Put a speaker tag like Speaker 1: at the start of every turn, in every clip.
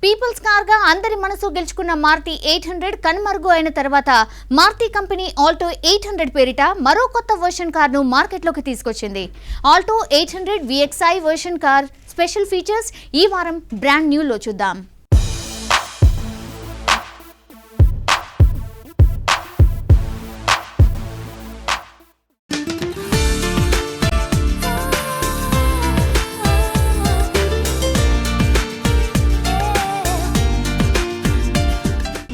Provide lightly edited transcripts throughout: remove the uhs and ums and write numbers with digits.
Speaker 1: Peoples కార్గా అందరి మనసు గెలుచుకున్న మారుతి 800 కనుమరుగు అయిన తర్వాత మారుతి కంపెనీ ఆల్టో 800 పేరిట మరో కొత్త వర్షన్ కార్ను మార్కెట్లోకి తీసుకొచ్చింది. Alto 800 VXi version car special features ఈ వారం బ్రాండ్ న్యూలో చూద్దాం.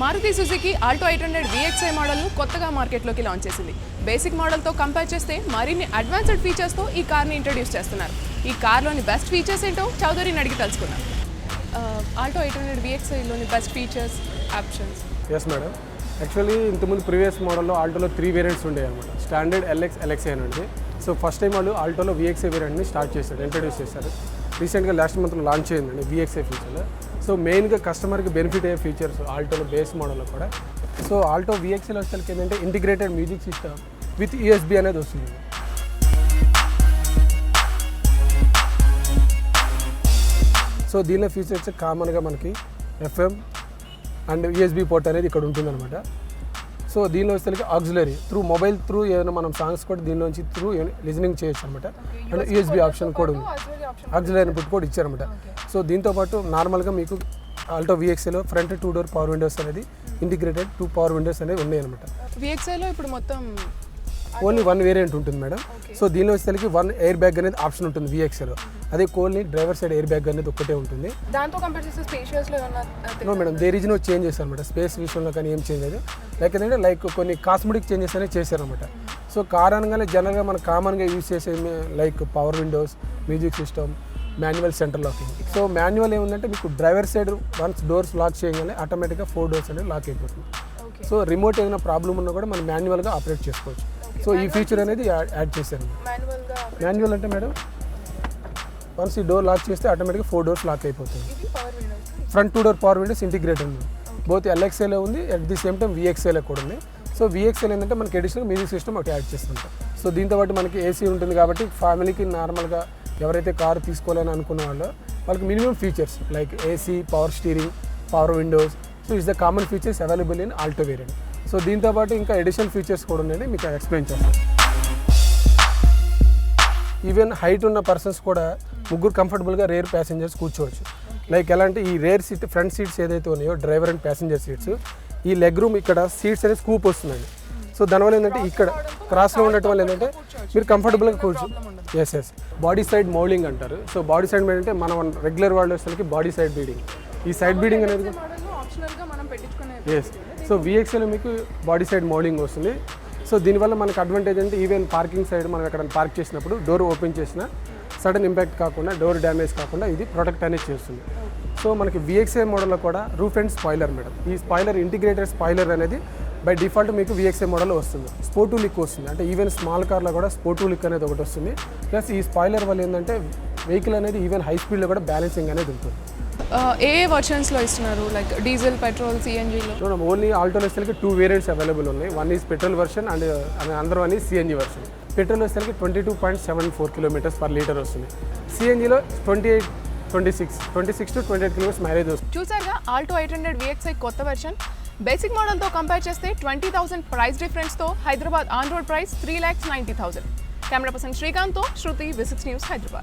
Speaker 2: మారుతి సుజుకి ఆల్టో 800 VXi మోడల్ను కొత్తగా మార్కెట్లోకి లాంచ్ చేసింది. బేసిక్ మోడల్తో కంపేర్ చేస్తే మరిన్ని అడ్వాన్స్డ్ ఫీచర్స్తో ఈ కార్ని ఇంట్రడ్యూస్ చేస్తున్నారు. ఈ కార్లోని బెస్ట్ ఫీచర్స్ ఏంటో చౌదరిని అడిగి తెలుసుకున్నాం. ఆల్టో 800 VXiలోని best features, options.
Speaker 3: Yes madam, actually ఇంతకుముందు ప్రీవియస్ మోడల్లో ఆల్టోలో 3 వేరియంట్స్ ఉండేవి అనమాట. స్టాండర్డ్, LX, LXi అనేది. సో ఫస్ట్ టైం వాళ్ళు ఆల్టోలో VXi వేరియంట్ని ఇంట్రడ్యూస్ చేశారు. రీసెంట్గా లాస్ట్ మంత్లో లాంచ్ అయిందండి VXi ఫీచర్లో. సో మెయిన్గా కస్టమర్కి బెనిఫిట్ అయ్యే ఫీచర్స్ ఆల్టోలో బేస్ మోడల్లో కూడా. సో ఆల్టో VXiలో వచ్చేసరికి ఏంటంటే integrated music system with USB అనేది వస్తుంది. సో దీనిలో ఫీచర్స్ కామన్గా మనకి FM అండ్ USB పోర్ట్ అనేది ఇక్కడ ఉంటుందన్నమాట. సో దీనిలో వచ్చేసరికి ఆక్సిలరీ మొబైల్ త్రూ ఏదైనా మనం సాంగ్స్ కూడా దీనిలోంచి లిజనింగ్ చేయొచ్చు అనమాట. అండ్ USB ఆప్షన్ కూడా ఉంది, ఆక్సిలరీ ఇన్పుట్ కూడా ఇచ్చారనమాట. సో దీంతోపాటు నార్మల్గా మీకు ఆల్టో VXiలో ఫ్రంట్ 2 డోర్ పవర్ విండోస్ అనేది ఇంటిగ్రేటెడ్ 2 పవర్ విండోస్ అనేది ఉన్నాయి అనమాట.
Speaker 2: VXiలో ఇప్పుడు మొత్తం
Speaker 3: ఓన్లీ 1 వేరియంట్ ఉంటుంది మేడం. సో దీనిలో వచ్చేసరికి 1 ఎయిర్ బ్యాగ్ అనేది ఆప్షన్ ఉంటుంది VXiలో. అదే only driver side air bag అనేది ఒక్కటే ఉంటుంది.
Speaker 2: దాంతో కంపేర్ చేస్తే స్పేషియస్లో
Speaker 3: no madam, there is no changes అనమాట. స్పేస్ విషయంలో కానీ ఏం చేంజ్ లేదు. లైక్ కొన్ని కాస్మెటిక్ చేంజెస్ అనేది చేశారనమాట. సో కార్ అనగానే జనరల్గా మనం కామన్గా యూజ్ చేసే like power windows, music system, manual centre locking. So manual ఏముందంటే మీకు driver side once doors lock చేయగానే ఆటోమేటిక్గా 4 డోర్స్ అనేది లాక్ అయిపోతుంది. సో రిమోట్ ఏదైనా ప్రాబ్లం ఉన్నా కూడా మనం మాన్యువల్గా ఆపరేట్ చేసుకోవచ్చు. సో ఈ ఫీచర్ అనేది యాడ్ చేశారు. మాన్యువల్ అంటే మేడం వన్స్ ఈ డోర్ లాక్ చేస్తే ఆటోమేటిక్గా 4 డోర్స్ లాక్ అయిపోతుంది. Front 2 door power Windows integrated ఉంది. బోత్ LXiలో ఉంది, అట్ ది సేమ్ టైం VXiలో కూడా ఉంది. సో VXiలో ఏంటంటే మనకి అడిషనల్ మ్యూజిక్ సిస్టమ్ ఒకటి యాడ్ చేస్తుంటాం. సో దీంతో పాటు మనకి AC ఉంటుంది కాబట్టి ఫ్యామిలీకి నార్మల్గా ఎవరైతే కారు తీసుకోవాలని అనుకున్న వాళ్ళకి minimum features like AC, power steering, power Windows. So is the common features available in Alto variant. So దీంతోపాటు ఇంకా అడిషనల్ ఫీచర్స్ కూడా ఉన్నాయని మీకు ఎక్స్ప్లెయిన్ చేస్తాను. ఈవెన్ హైట్ ఉన్న పర్సన్స్ కూడా ముగ్గురు కంఫర్టబుల్గా రేర్ ప్యాసింజర్స్ కూర్చోవచ్చు. లైక్ ఎలా అంటే ఈ రేర్ సీట్ ఫ్రంట్ సీట్స్ ఏదైతే ఉన్నాయో డ్రైవర్ అండ్ ప్యాసింజర్ సీట్స్, ఈ లెగ్ రూమ్ ఇక్కడ సీట్స్ అనేది స్కూప్ వస్తుందండి. సో దానివల్ల ఏంటంటే ఇక్కడ క్రాస్లో ఉండటం వల్ల ఏంటంటే మీరు కంఫర్టబుల్గా కూర్చో. ఎస్ బాడీ సైడ్ మౌల్డింగ్ అంటారు. సో బాడీ సైడ్ బీడింగ్ అంటే మనం రెగ్యులర్ వాళ్ళు వచ్చేసరికి బాడీ సైడ్ బీడింగ్. ఈ సైడ్ బీడింగ్ అనేది ఎస్. సో VXiలో మీకు బాడీ సైడ్ మౌల్డింగ్ వస్తుంది. సో దీనివల్ల మనకు అడ్వాంటేజ్ అంటే ఈవెన్ పార్కింగ్ సైడ్ మనం ఎక్కడ పార్క్ చేసినప్పుడు డోర్ ఓపెన్ చేసిన సడన్ ఇంపాక్ట్ కాకుండా, డోర్ డ్యామేజ్ కాకుండా ఇది ప్రొటెక్ట్ అనేది చేస్తుంది. సో మనకి VXi మోడల్లో కూడా రూఫ్ అండ్ స్పాయిలర్ మేడం. ఈ స్పాయిలర్ ఇంటిగ్రేటెడ్ స్పాయిలర్ అనేది బై డిఫాల్ట్ మీకు VXi మోడల్లో వస్తుంది. స్పోర్టివ్ లిక్ వస్తుంది, అంటే ఈవెన్ స్మాల్ కార్లో కూడా స్పోర్టివ్ లిక్ అనేది ఒకటి వస్తుంది. ప్లస్ ఈ స్పాయిలర్ వల్ల ఏంటంటే వెహికల్ అనేది ఈవెన్ హై స్పీడ్లో కూడా బ్యాలెన్సింగ్ అనేది ఉంటుంది.
Speaker 2: ఏ వర్షన్స్లో ఇస్తున్నారు, లైక్ డీజిల్, పెట్రోల్, CNGలో?
Speaker 3: ఓన్లీ ఆల్టోలో వచ్చేసరికి 2 వేరియంట్స్ అవైలబుల్ ఉన్నాయి. One is petrol version and అందరూ one is CNG version. Petrol వచ్చేసరికి 22.74 కిలోమీటర్స్ పర్ లీటర్ వస్తుంది. CNGలో 26 to 28 కిలోమీటర్స్ మైలేజ్ వస్తుంది.
Speaker 2: చూసారుగా ఆల్టో 800 VXi కొత్త వెర్షన్. బేసిక్ మోడల్తో కంపేర్ చేస్తే 20,000 ప్రైస్ డిఫరెన్స్తో Hyderabad on road price 3,90,000. Camera person శ్రీకాంత్తో శృతి, V6 న్యూస్, హైదరాబాద్.